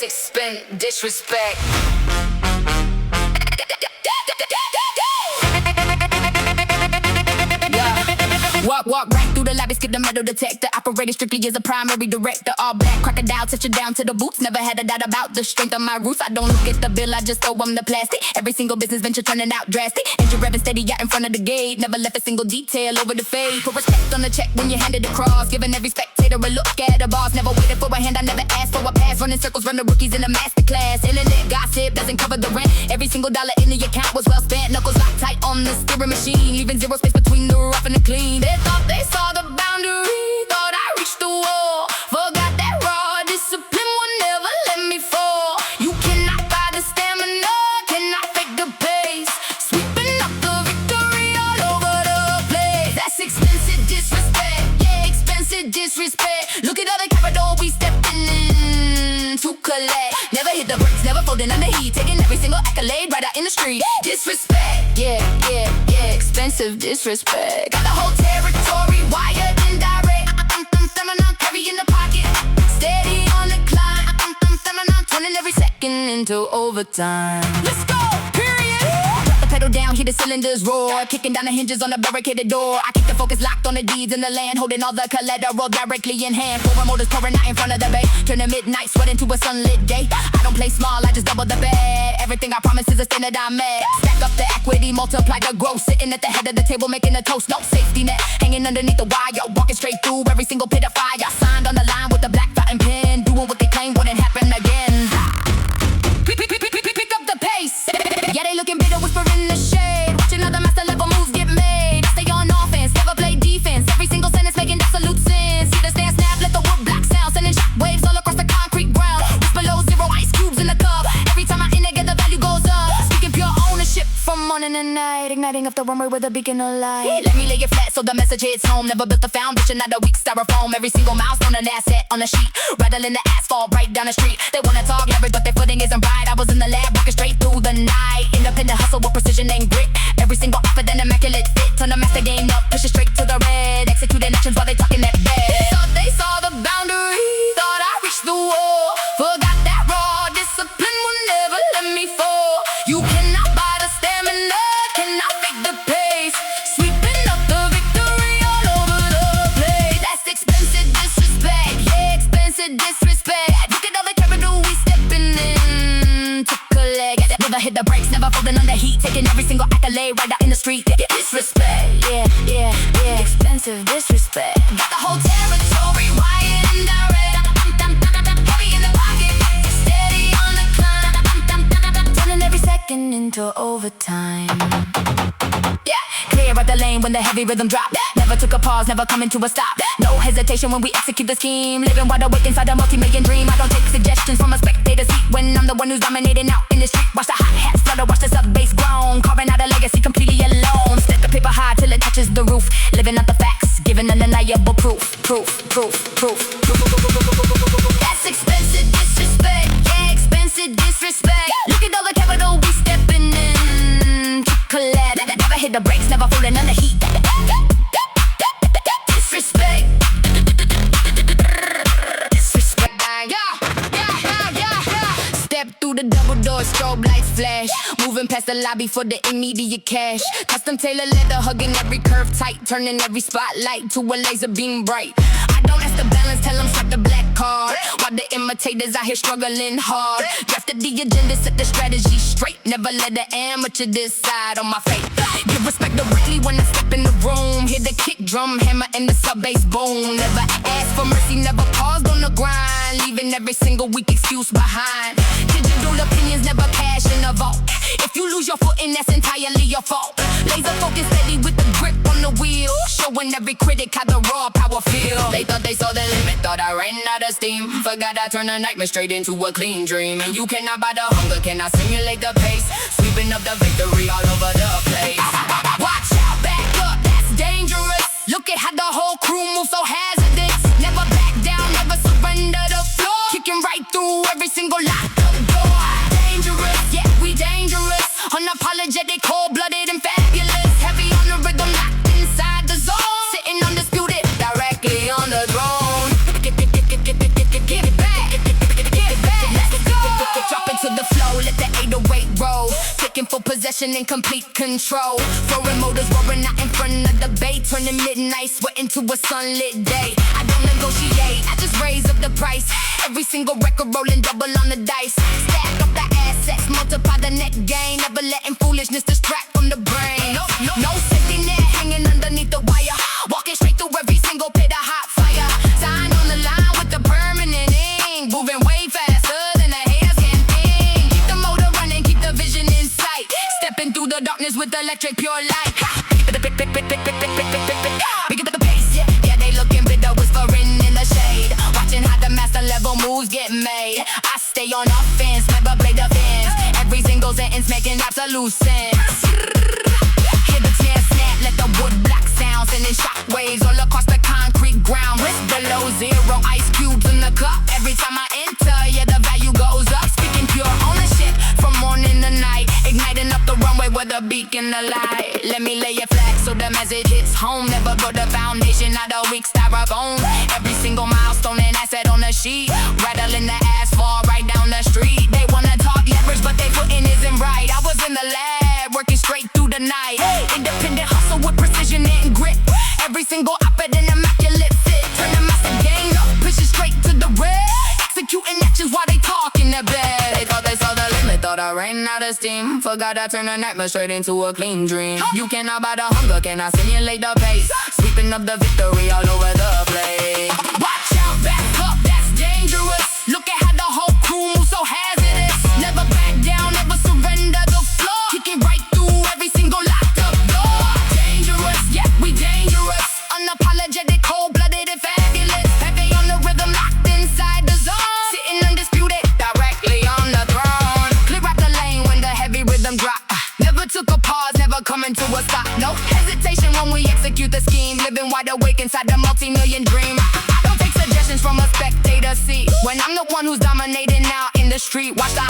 Spend disrespect. Walk right through the lobby, skip the metal detector. Operating strictly as a primary director. All black, crocodile, touch it down to the boots. Never had a doubt about the strength of my roots. I don't look at the bill, I just throw them the plastic. Every single business venture turning out drastic. Engine revving steady out in front of the gate. Never left a single detail over the fade. Put respect on the check when you handed the cross. Giving every spectator a look at the boss. Never waited for a hand, I never asked for a pass. Running circles, run the rookies in the masterclass. Internet gossip doesn't cover the rent. Every single dollar in the account was well spent. Knuckles locked tight on the steering machine, leaving zero space between the rough and the clean. They thought they saw the boundary, thought I reached the wall. Forgot that raw discipline will never let me fall. You cannot buy the stamina, cannot fake the pace. Sweeping up the victory all over the place. That's expensive disrespect, yeah, expensive disrespect. Look at all the capital we stepping in to collect. Never hit the brakes, never folding under heat. Taking every single accolade right out in the street. Disrespect, yeah, expensive disrespect. Got the whole territory wired and direct. Heavy in the pocket, steady on the climb. Turning every second into overtime. Let's go, period. Drop the pedal down, hear the cylinders roar. Kicking down the hinges on the barricaded door. I keep the focus locked on the deeds in the land, holding all the collateral directly in hand. Foreign motors pouring out in front of the bay, turning midnight sweat into a sunlit day. I don't play small, I just double the bet. Everything I promise is a standard I met. Stack up the equity, multiply the growth. Sitting at the head of the table, making a toast. No safety net, hanging underneath the wire. Walking straight through every single pit of fire. Signed on the line with a black fountain pen, doing what they claim wouldn't happen again. Pick up the pace. Yeah, they looking bitter, whispering the shade. Watching other master level moves get made. I stay on offense, never play defense. Every single sentence making absolute sense. See the stand snap, let the wood block sound. Sending shock waves all across the concrete ground. Just below zero, ice cubes in the cup. Every time I get the value goes up. Speaking pure ownership from morning to night. Igniting up the runway with a beacon of light. Let me lay it flat so the message hits home. Never built a foundation, not a weak styrofoam. Every single milestone an asset on a sheet. Rattling the asphalt right down the street. They wanna talk leverage, but their footing isn't right. I was in the lab working straight through the night. Independent hustle with precision and grit. Every single outfit an immaculate fit. Turn the master game up, push it straight to the red. Executing actions while they talking that bad. Thought they saw the boundary, thought I reached the wall. Forgot that raw discipline will never let me fall. You cannot buy the stamina, cannot fake the pace. Sweeping up the victory all over the place. That's expensive disrespect, yeah, expensive disrespect. Look at all the capital we stepping in to collect. Never hit the brakes, never folding under heat. Taking every single accolade right out in the street. Disrespect, yeah, expensive disrespect. Got the whole territory wired and direct. Heavy in the pocket, steady on the climb. Turning every second into overtime. Yeah, clear out the lane when the heavy rhythm drop. Never took a pause, never coming to a stop. No hesitation when we execute the scheme. Living wide awake inside a multi-million dream. I don't take suggestions from a spectator seat when I'm the one who's dominating out in the street. Watch the hi-hats flutter, watch the sub-bass groan. Carving out a legacy completely alone. Step the paper high till it touches the roof. Living out the facts, giving undeniable proof. That's expensive disrespect, yeah, expensive disrespect. Look at all the capital we stepping in to collect. Never hit the brakes, never folding under heat. Disrespect. Step through the double door, strobe lights flash. Moving past the lobby for the immediate cash. Custom tailor leather, hugging every curve tight. Turning every spotlight to a laser beam bright. I don't ask the balance, tell them strike the black card. While the imitators out here struggling hard. Drafted the agenda, set the strategy straight. Never let the amateur decide on my fate. Give respect directly when I step in the room. Hear the kick drum, hammer, and the sub-bass boom. Never ask for mercy, never paused on the grind. Leaving every single weak excuse behind. Digital opinions never cash in a vault. If you lose your footing, that's entirely your fault. Laser focus steady with the grip on the wheel. Showing every critic how the raw power feel. They thought they saw the limit, thought I ran out of steam. Forgot I turned a nightmare straight into a clean dream. And you cannot buy the hunger, cannot simulate the pace. Sweeping up the victory all over the place. Watch out, back up, that's dangerous. Look at how the whole crew moves so hazardous. Never back down, never surrender the floor. Kicking right through every single lock up door. Dangerous, yeah, we dangerous. Unapologetic, cold-blooded and fabulous. Heavy on the rhythm, locked inside the zone. Sitting undisputed, directly on the throne. Give it back, let's go. possession and complete control. Foreign motors roaring out in front of the bay, turning midnight sweat into a sunlit day. I don't negotiate, I just raise up the price. Every single record rolling double on the dice. Stack up the assets, multiply the net gain. Never letting foolishness distract from the brain. No safety net hanging underneath the wire. Walking straight through every single pit of hot fire. Sign on the line with the permanent ink. Moving way faster than the haters can think. Keep the motor running, keep the vision in sight. Stepping through the darkness with electric pure light. We get the pace, yeah, they looking bitter, whispering in the shade. Watching how the master level moves get made. I stay on offense, never play defense. Every single sentence making absolute sense. Hear the snare snap, let the wood block sound, sending shockwaves all across the concrete ground. Wrist below zero, ice cubes in the cup. Every time I enter, yeah, the value goes up. Speaking pure ownership from morning to night, igniting up the runway with a beacon of light. Let me lay it flat so the message hits home. Never put the foundation out of weak styrofoam. Every single milestone and asset on the sheet, rattling the asphalt right down the street. They wanna talk leverage, but they footing isn't right. I was in the lab, working straight through the night. Independent hustle with precision and grit. Every single op-ed an immaculate fit. Turn the massive gain up, push it straight to the red. Executing actions while they talk in their bed. They thought they saw the limit, thought I ran out of steam. Forgot I turned a nightmare straight into a clean dream. You cannot buy the hunger, can I simulate the pace? Sweeping up the victory all over the place. Watch out, back up, that's dangerous. Look at how the whole crew moves so hazardous. Never back down, never surrender the floor. Kicking right through every single locked up door. Dangerous, yeah, we dangerous. Unapologetic, cold-blooded and fabulous. Heavy on the rhythm, locked inside the zone. Sitting undisputed, directly on the throne. Clear out the lane when the heavy rhythm drop. Never took a pause, never coming to a stop. No hesitation when we execute the scheme. Living wide awake inside the multi-million dream. I don't take suggestions from a spectator seat. When I'm the one who's dominating out in the street, watch the